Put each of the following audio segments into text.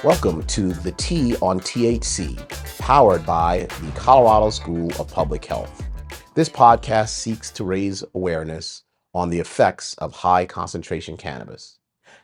Welcome to the T on THC, powered by the Colorado School of Public Health. This podcast seeks to raise awareness on the effects of high concentration cannabis.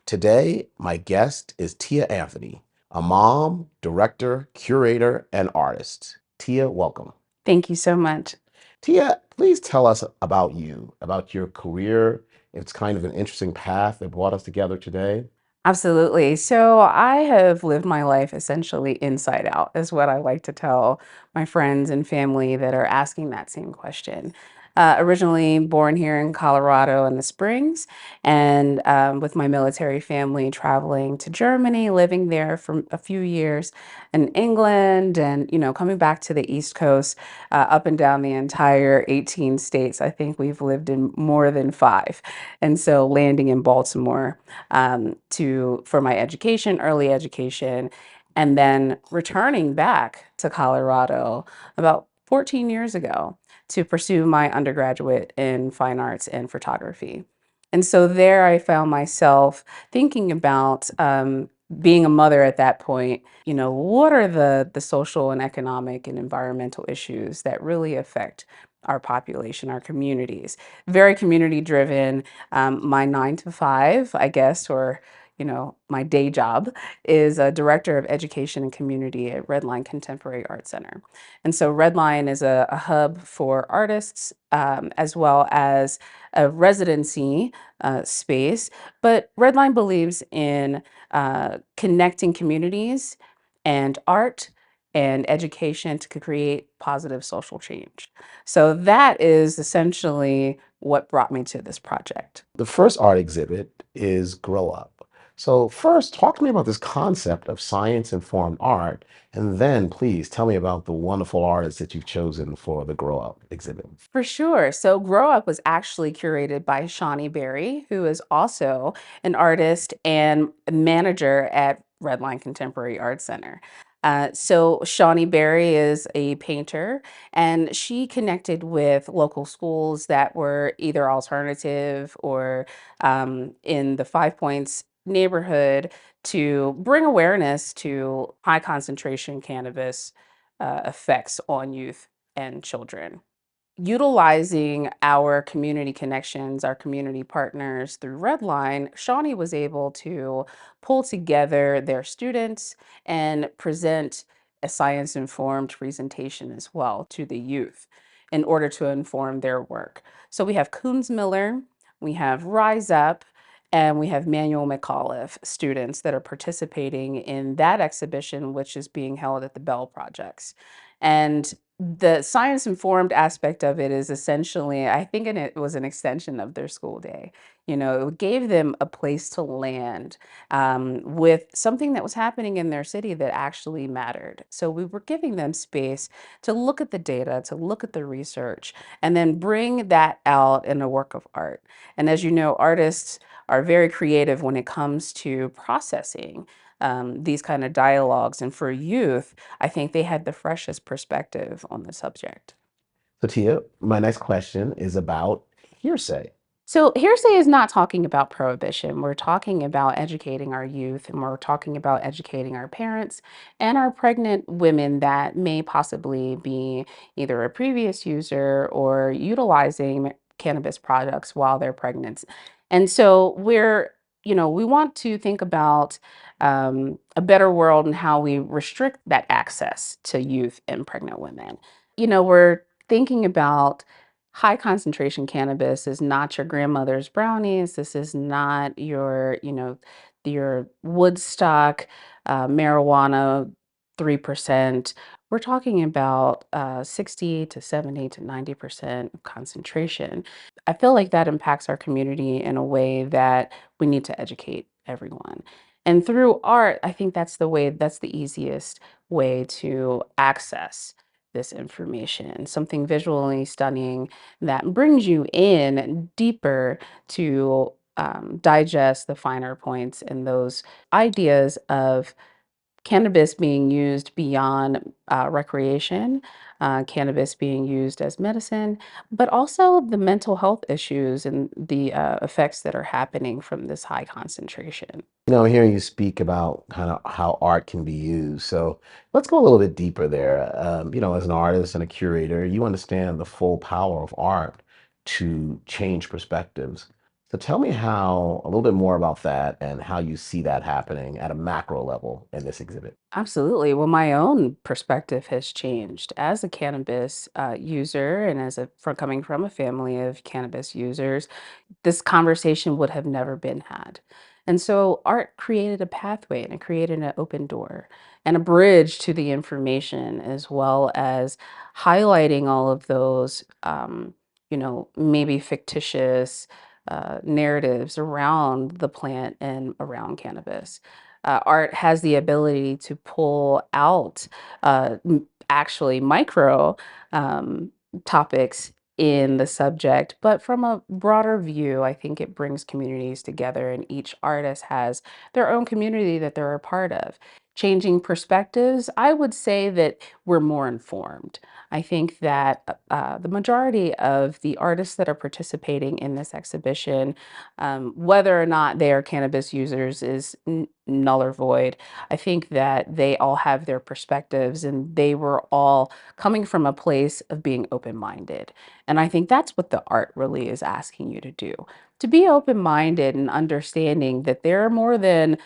Today, my guest is Tya Anthony, a mom, director, curator, and artist. Tya, welcome. Thank you so much. Tya, please tell us about you, about your career. It's kind of an interesting path that brought us together today. Absolutely. So I have lived my life essentially inside out, is what I like to tell my friends and family that are asking that same question. Originally born here in Colorado in the Springs, and with my military family traveling to Germany, living there for a few years in England, and coming back to the East Coast, up and down the entire 18 states. I think we've lived in more than five, and so landing in Baltimore to for my education, early education, and then returning back to Colorado about 14 years ago to pursue my undergraduate in fine arts and photography. And so there I found myself thinking about being a mother at that point. What are the social and economic and environmental issues that really affect our population, our communities? Very community driven. My 9 to 5, I guess, or my day job is a director of education and community at Redline Contemporary Art Center. And so Redline is a hub for artists, as well as a residency space. But Redline believes in connecting communities and art and education to create positive social change. So that is essentially what brought me to this project. The first art exhibit is Grow Up. So, first, talk to me about this concept of science informed art, and then please tell me about the wonderful artists that you've chosen for the Grow Up exhibit. For sure. So Grow Up was actually curated by Shawnee Berry, who is also an artist and manager at Redline Contemporary Art Center. So Shawnee Berry is a painter, and she connected with local schools that were either alternative or in the Five Points neighborhood to bring awareness to high concentration cannabis effects on youth and children. Utilizing our community connections, our community partners through Redline, Shawnee was able to pull together their students and present a science informed presentation as well to the youth in order to inform their work. So we have Coons Miller, we have Rise Up, and we have Manuel McAuliffe students that are participating in that exhibition, which is being held at the Bell Projects. And the science informed aspect of it is essentially, I think, and it was an extension of their school day. It gave them a place to land with something that was happening in their city that actually mattered. So we were giving them space to look at the data, to look at the research, and then bring that out in a work of art. And as you know, artists are very creative when it comes to processing these kind of dialogues. And for youth, I think they had the freshest perspective on the subject. So, Tia, my next question is about hearsay. So, hearsay is not talking about prohibition. We're talking about educating our youth, and we're talking about educating our parents and our pregnant women that may possibly be either a previous user or utilizing cannabis products while they're pregnant. And so, we want to think about a better world and how we restrict that access to youth and pregnant women. We're thinking about high concentration cannabis is not your grandmother's brownies. This is not your Woodstock marijuana 3%. We're talking about 60 to 70 to 90% concentration. I feel like that impacts our community in a way that we need to educate everyone. And through art, I think that's the easiest way to access this information, something visually stunning that brings you in deeper to digest the finer points and those ideas of cannabis being used beyond recreation, cannabis being used as medicine, but also the mental health issues and the effects that are happening from this high concentration. Hearing you speak about kind of how art can be used. So let's go a little bit deeper there. As an artist and a curator, you understand the full power of art to change perspectives. So tell me how a little bit more about that and how you see that happening at a macro level in this exhibit. Absolutely. Well, my own perspective has changed as a cannabis user and coming from a family of cannabis users. This conversation would have never been had. And so art created a pathway and it created an open door and a bridge to the information, as well as highlighting all of those, maybe fictitious narratives around the plant and around cannabis. Art has the ability to pull out actually micro um, topics in the subject, but from a broader view, I think it brings communities together, and each artist has their own community that they're a part of. Changing perspectives, I would say that we're more informed. I think that the majority of the artists that are participating in this exhibition, whether or not they are cannabis users, is null or void. I think that they all have their perspectives and they were all coming from a place of being open minded. And I think that's what the art really is asking you to do. To be open-minded and understanding that there are more than,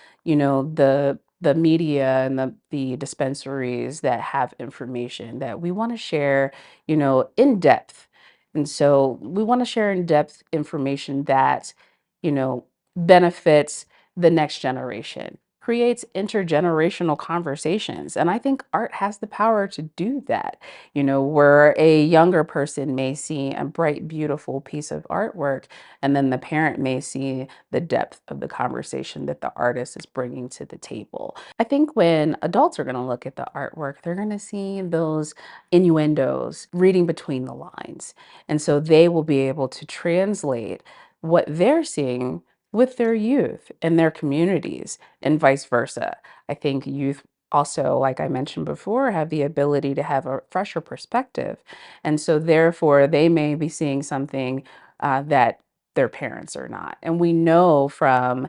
the media and the dispensaries that have information that we want to share, in depth. And so we want to share in depth information that, you know, benefits the next generation, creates intergenerational conversations. And I think art has the power to do that, where a younger person may see a bright, beautiful piece of artwork, and then the parent may see the depth of the conversation that the artist is bringing to the table. I think when adults are going to look at the artwork, they're going to see those innuendos, reading between the lines. And so they will be able to translate what they're seeing with their youth and their communities and vice versa. I think youth also, like I mentioned before, have the ability to have a fresher perspective. And so, therefore, they may be seeing something that their parents are not. And we know from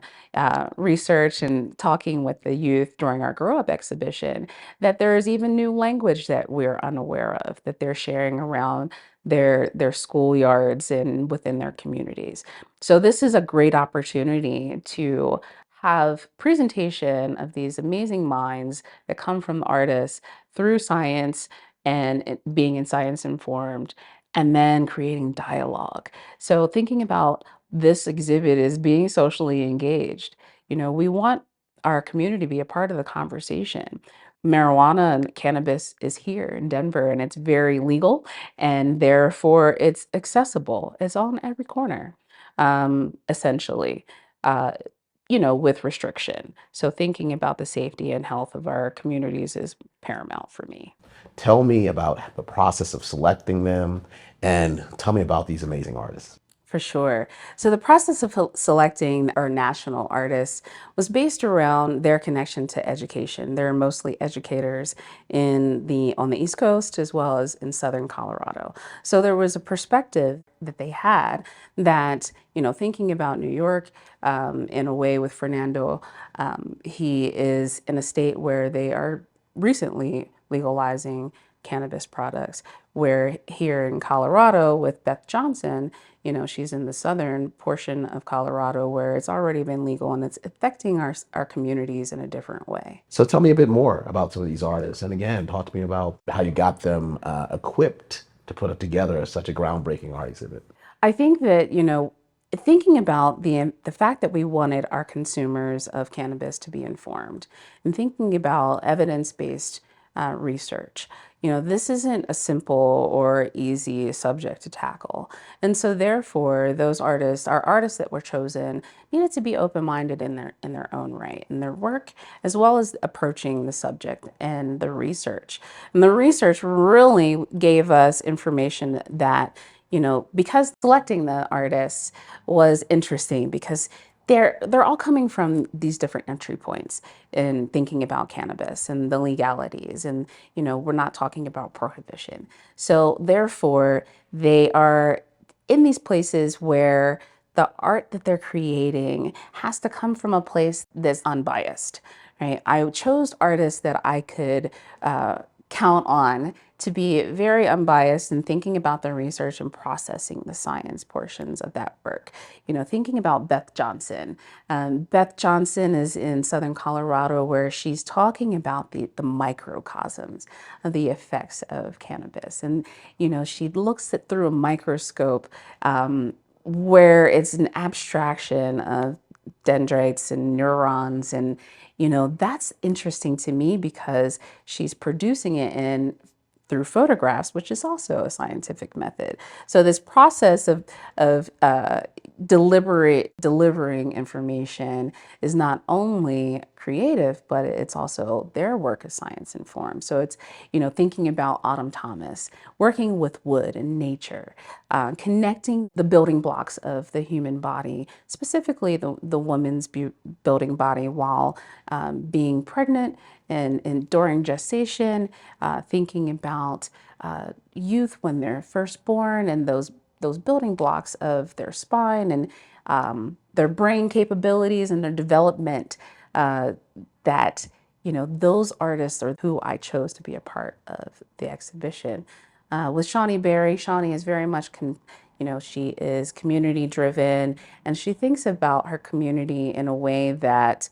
research and talking with the youth during our Grow Up exhibition that there is even new language that we're unaware of that they're sharing around their schoolyards and within their communities. So this is a great opportunity to have presentation of these amazing minds that come from artists through science and being in science informed, and then creating dialogue. So thinking about this exhibit as being socially engaged, we want our community to be a part of the conversation. Marijuana and cannabis is here in Denver and it's very legal, and therefore it's accessible. It's on every corner, essentially, uh, with restriction. So thinking about the safety and health of our communities is paramount for me. Tell me about the process of selecting them and tell me about these amazing artists. For sure. So the process of selecting our national artists was based around their connection to education. They're mostly educators on the East Coast as well as in Southern Colorado. So there was a perspective that they had that, thinking about New York in a way with Fernando, he is in a state where they are recently legalizing cannabis products, where here in Colorado with Beth Johnson, she's in the southern portion of Colorado where it's already been legal and it's affecting our communities in a different way. So tell me a bit more about some of these artists. And again, talk to me about how you got them equipped to put together such a groundbreaking art exhibit. I think that, thinking about the fact that we wanted our consumers of cannabis to be informed and thinking about evidence-based research, this isn't a simple or easy subject to tackle. And so therefore, our artists that were chosen, needed to be open-minded in their own right, in their work, as well as approaching the subject and the research. And the research really gave us information that, because selecting the artists was interesting because they're all coming from these different entry points in thinking about cannabis and the legalities, and we're not talking about prohibition. So therefore, they are in these places where the art that they're creating has to come from a place that's unbiased, right? I chose artists that I could count on to be very unbiased in thinking about the research and processing the science portions of that work. Thinking about Beth Johnson. Beth Johnson is in Southern Colorado, where she's talking about the microcosms of the effects of cannabis. And, she looks at through a microscope where it's an abstraction of dendrites and neurons. And, that's interesting to me because she's producing it through photographs, which is also a scientific method. So this process of delivering information is not only creative, but it's also their work is science informed. So it's thinking about Autumn Thomas, working with wood and nature, connecting the building blocks of the human body, specifically the woman's building body while being pregnant and during gestation, thinking about youth when they're first born and those building blocks of their spine and their brain capabilities and their development. That those artists are who I chose to be a part of the exhibition. With Shawnee Berry, Shawnee is very much she is community driven, and she thinks about her community in a way that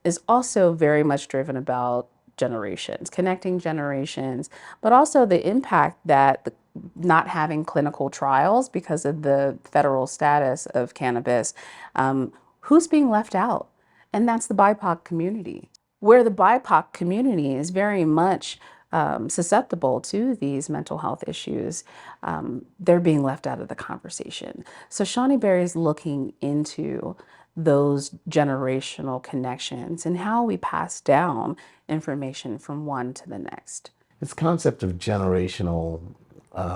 is also very much driven about generations, connecting generations, but also the impact that not having clinical trials because of the federal status of cannabis, who's being left out? And that's the BIPOC community, where the BIPOC community is very much susceptible to these mental health issues. They're being left out of the conversation. So Shawnee Berry is looking into those generational connections and how we pass down information from one to the next. This concept of generational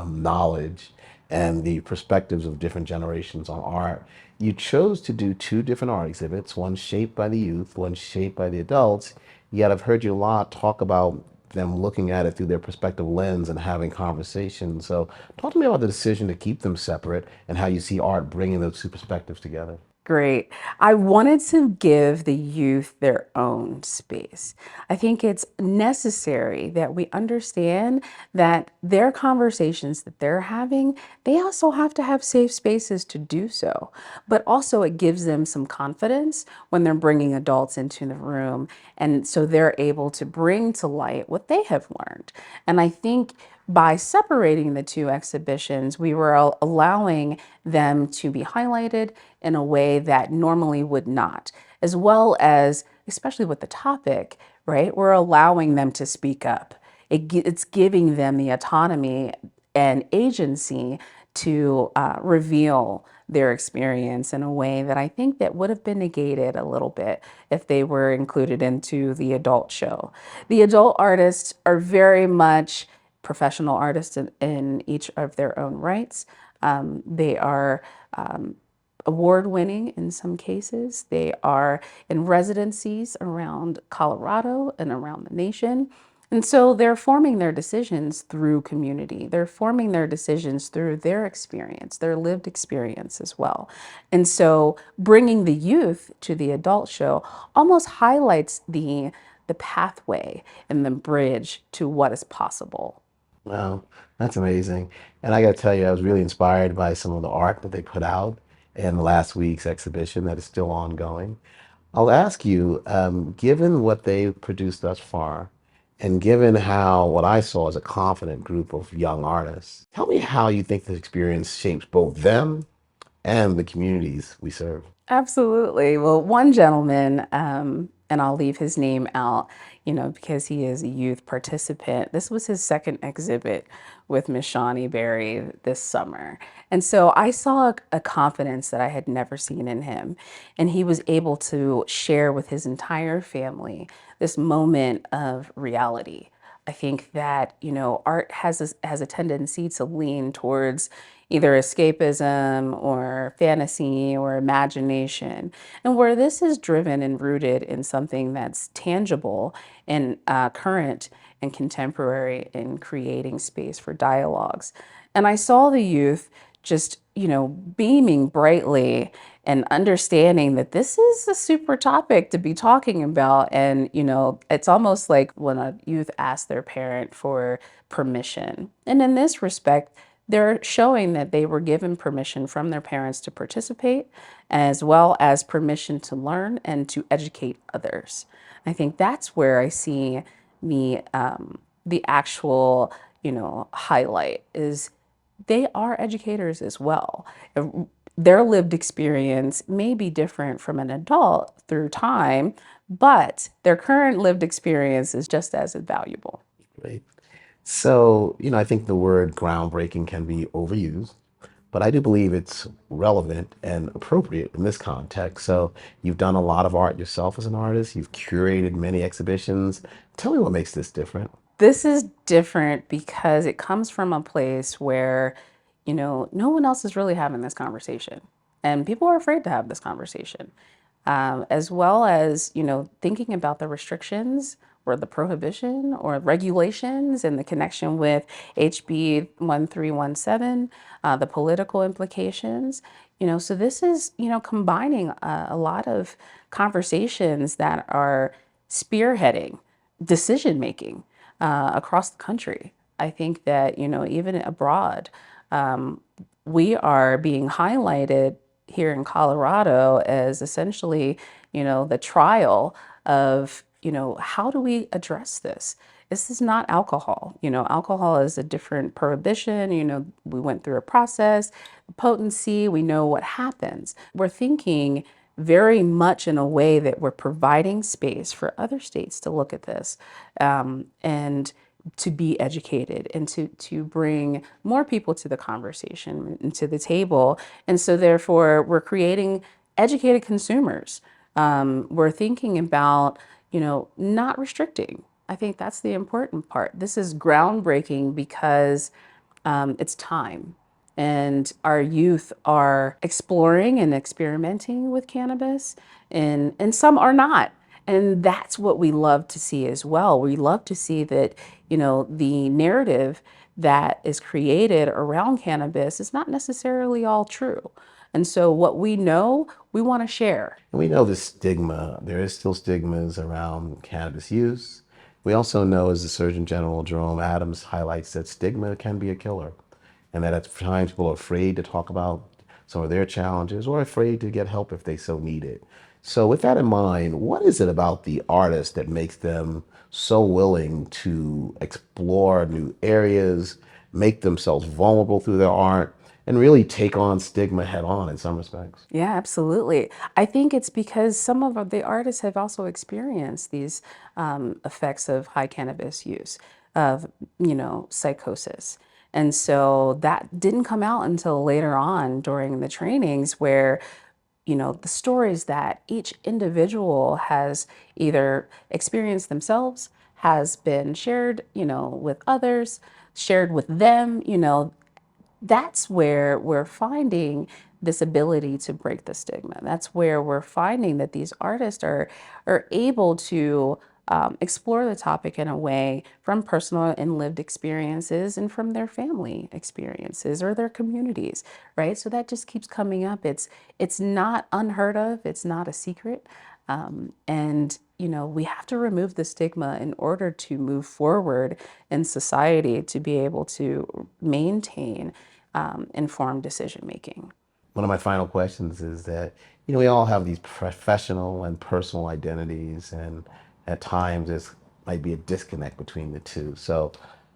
knowledge and the perspectives of different generations on art, you chose to do two different art exhibits, one shaped by the youth, one shaped by the adults. Yet I've heard you a lot talk about them looking at it through their perspective lens and having conversations. So talk to me about the decision to keep them separate and how you see art bringing those two perspectives together. Great. I wanted to give the youth their own space. I think it's necessary that we understand that their conversations that they're having, they also have to have safe spaces to do so. But also, it gives them some confidence when they're bringing adults into the room. And so they're able to bring to light what they have learned. And I think by separating the two exhibitions, we were allowing them to be highlighted in a way that normally would not, as well as, especially with the topic, right? We're allowing them to speak up. It's giving them the autonomy and agency to reveal their experience in a way that I think that would have been negated a little bit if they were included into the adult show. The adult artists are very much professional artists in each of their own rights. They are award winning in some cases. They are in residencies around Colorado and around the nation. And so they're forming their decisions through community. They're forming their decisions through their experience, their lived experience as well. And so bringing the youth to the adult show almost highlights the pathway and the bridge to what is possible. Wow, that's amazing. And I got to tell you, I was really inspired by some of the art that they put out in last week's exhibition that is still ongoing. I'll ask you, given what they've produced thus far, and given how what I saw as a confident group of young artists, tell me how you think this experience shapes both them and the communities we serve. Absolutely. Well, one gentleman, and I'll leave his name out, because he is a youth participant. This was his second exhibit with Miss Shawnee Berry this summer. And so I saw a confidence that I had never seen in him. And he was able to share with his entire family this moment of reality. I think that, art has a tendency to lean towards, either escapism or fantasy or imagination, and where this is driven and rooted in something that's tangible and current and contemporary in creating space for dialogues. And I saw the youth just, beaming brightly and understanding that this is a super topic to be talking about. And, it's almost like when a youth asks their parent for permission. And in this respect, they're showing that they were given permission from their parents to participate, as well as permission to learn and to educate others. I think that's where I see the actual, highlight is they are educators as well. Their lived experience may be different from an adult through time, but their current lived experience is just as valuable. Great. So, I think the word groundbreaking can be overused, but I do believe it's relevant and appropriate in this context. So, you've done a lot of art yourself as an artist, you've curated many exhibitions. Tell me what makes this different. This is different because it comes from a place where, no one else is really having this conversation. And people are afraid to have this conversation, as well as, thinking about the restrictions or the prohibition or regulations and the connection with HB 1317, the political implications. So this is, combining a lot of conversations that are spearheading decision making across the country. I think that, even abroad, we are being highlighted here in Colorado as essentially, the trial of, how do we address this? This is not alcohol. Alcohol is a different prohibition. We went through a process, potency, we know what happens. We're thinking very much in a way that we're providing space for other states to look at this, and to be educated and to bring more people to the conversation and to the table. And so therefore we're creating educated consumers. We're thinking about, not restricting. I think that's the important part. This is groundbreaking because it's time. And our youth are exploring and experimenting with cannabis, and some are not. And that's what we love to see as well. We love to see that, the narrative that is created around cannabis is not necessarily all true. And so what we know, we want to share. And we know the stigma, there is still stigmas around cannabis use. We also know, as the Surgeon General Jerome Adams highlights, that stigma can be a killer, and that at times people are afraid to talk about some of their challenges or afraid to get help if they so need it. So, with that in mind, what is it about the artist that makes them so willing to explore new areas, make themselves vulnerable through their art, and really take on stigma head on in some respects? Yeah, absolutely. I think it's because some of the artists have also experienced these effects of high cannabis use, of, psychosis. And so that didn't come out until later on during the trainings where, the stories that each individual has either experienced themselves, has been shared, with others, shared with them, that's where we're finding this ability to break the stigma. That's where we're finding that these artists are able to explore the topic in a way from personal and lived experiences and from their family experiences or their communities, right? So that just keeps coming up. It's not unheard of. It's not a secret. And we have to remove the stigma in order to move forward in society to be able to maintain informed decision making. One of my final questions is that, we all have these professional and personal identities, and at times there might be a disconnect between the two. So,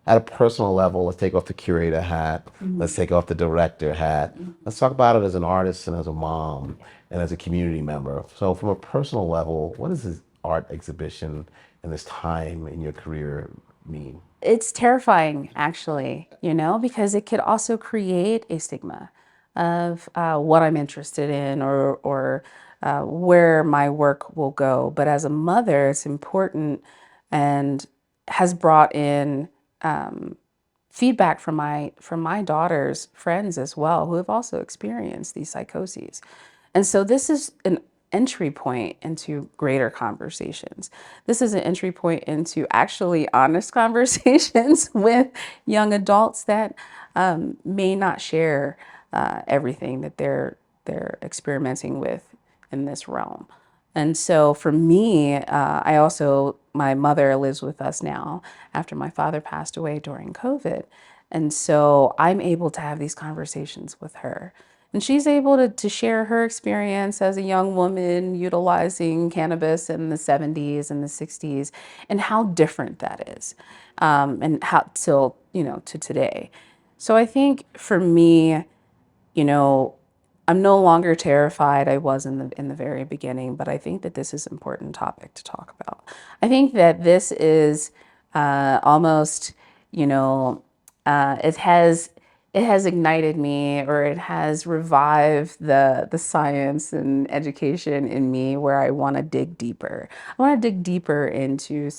at a personal level, let's take off the curator hat, let's take off the director hat, let's talk about it as an artist and as a mom and as a community member. So, from a personal level, what does this art exhibition and this time in your career mean? It's terrifying, actually, because it could also create a stigma of what I'm interested in or where my work will go. But as a mother, it's important and has brought in feedback from my daughter's friends as well, who have also experienced these psychoses. And so this is an entry point into greater conversations. This is an entry point into actually honest conversations with young adults that may not share everything that they're experimenting with in this realm. And so for me, my mother lives with us now after my father passed away during COVID. And so I'm able to have these conversations with her. And she's able to share her experience as a young woman utilizing cannabis in the 70s and the 60s and how different that is, and how till, to today. So I think for me, you know, I'm no longer terrified. I was in the very beginning, but I think that this is an important topic to talk about. I think that this is almost, you know, it has ignited me, or it has revived the science and education in me, where I want to dig deeper. I want to dig deeper into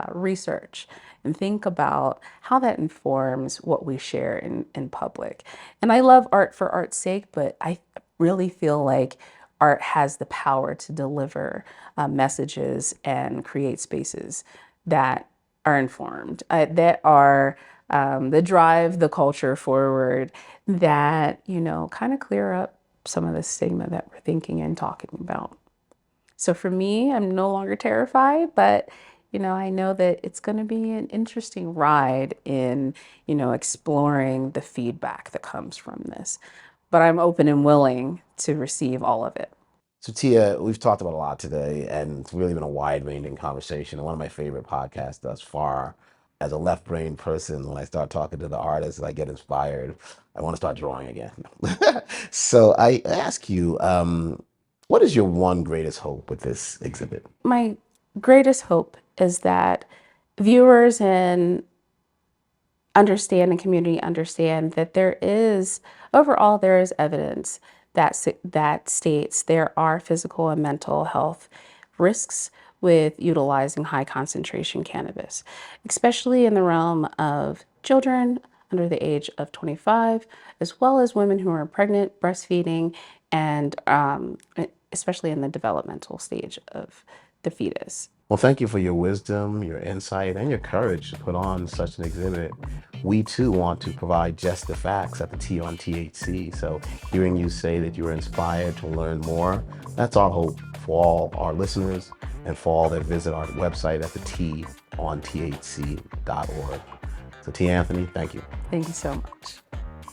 research and think about how that informs what we share in public. And I love art for art's sake, but I really feel like art has the power to deliver messages and create spaces that are informed, that drive the culture forward, that, kind of clear up some of the stigma that we're thinking and talking about. So for me, I'm no longer terrified, but I know that it's going to be an interesting ride in, exploring the feedback that comes from this. But I'm open and willing to receive all of it. So Tia, we've talked about a lot today, and it's really been a wide-ranging conversation, and one of my favorite podcasts thus far. As a left-brain person, when I start talking to the artists, I get inspired. I want to start drawing again. So I ask you, what is your one greatest hope with this exhibit? My greatest hope is that viewers and community understand that there is evidence that states there are physical and mental health risks with utilizing high concentration cannabis, especially in the realm of children under the age of 25, as well as women who are pregnant, breastfeeding, and especially in the developmental stage of the fetus. Well, thank you for your wisdom, your insight, and your courage to put on such an exhibit. We too want to provide just the facts at the T on THC. So hearing you say that you were inspired to learn more, that's our hope for all our listeners and for all that visit our website at the TOnTHC.org. So Tya Anthony, thank you. Thank you so much.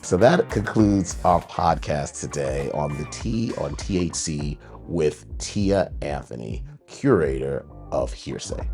So that concludes our podcast today on the T on THC with Tya Anthony, curator of Hearsay.